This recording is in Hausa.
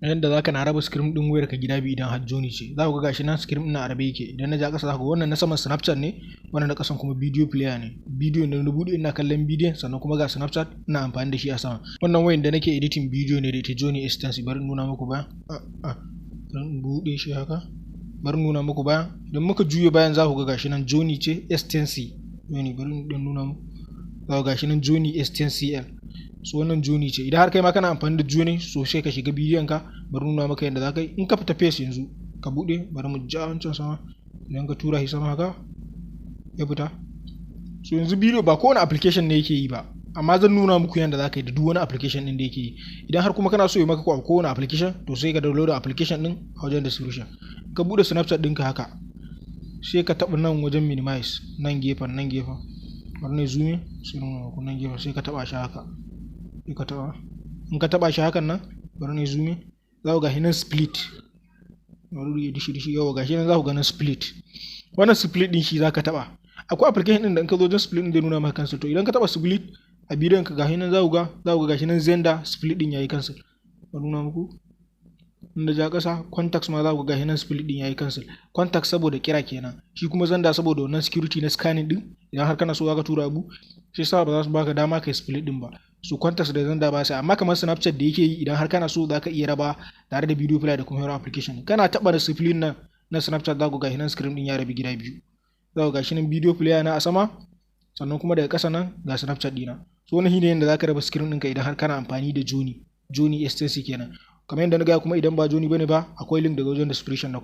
yadda zaka na raba screen din wayar ka gida biyu idan har Joni ce. Za ku ga gashi nan screen din a rabe yake. Idan na ja kasa za ku ga wannan na saman Snapchat ne, wannan na kasan kuma video player ne. Bidiyo ne na bude ina kallon bidiyon sannan kuma ga Snapchat ina amfani da shi a sama. Wannan wayan da nake editing bidiyo ne da ita Joni S10C. Bari nuna muku bayan. Zan bude shi haka. Bari nuna muku bayan. Idan muka juye bayan za ku ga gashi nan Joni ce S10C. Joni bari nuna muku. Za ku ga gashi nan Joni S10CL. So wannan Joni ce. Idan har kai ma kana amfani da Joni so sai ka shiga bidiyon ka, bari nuna maka yadda zaka yi. In ka fita face yanzu ka bude, bari mu ja wancan sama. Idan ka tura shi sama haka ya fita. So yanzu bidiyo ba kowane application ne yake yi ba, amma zan nuna muku yadda zaka yi da duk wani application din da yake yi. Idan har kuma kana so yi maka kowane application to sai ka download application din a wajen description. Ka bude Snapchat ɗinka haka sai ka taɓa nan wajen minimize nan gefen bari ne zoom sai nan gefen sai ka taɓa shi haka. In ka taba shi hakan nan bari ne zoom za ku ga hinan split. Bari dishi yawa ga shi nan za ku ga nan split. Wannan split din shi za ka taba. Akwai application din da in ka zo don split din zai nuna maka cancel. To idan ka taba split a bidiyon ka ga hinan za ku ga ga shi nan Zenda split din yayi cancel. Bari nuna muku. Inda ja kasa contacts ma za ku ga hinan split din yayi cancel. Contacts saboda kira kenan. Shi kuma Zenda saboda wannan security na scanning din. Idan har kana so ka tura abu sai sa ba za su baka dama kai split din ba. So contacts da Zenda ba sai, amma kamar Snapchat da yake yi idan har kana so za ka iya raba tare da video player da kuma hero application. Kana taba da split nan na Snapchat za ku ga hinan screen din ya rabi gida biyu. Za ku ga shi nan video player na a sama sannan kuma daga ƙasa nan ga Snapchat dina. So wannan shine yadda za ka raba screen ɗinka idan har kana amfani da Joni S10C kenan. Kamar yadda na ga kuma idan ba Joni bane ba akwai link daga wajen description na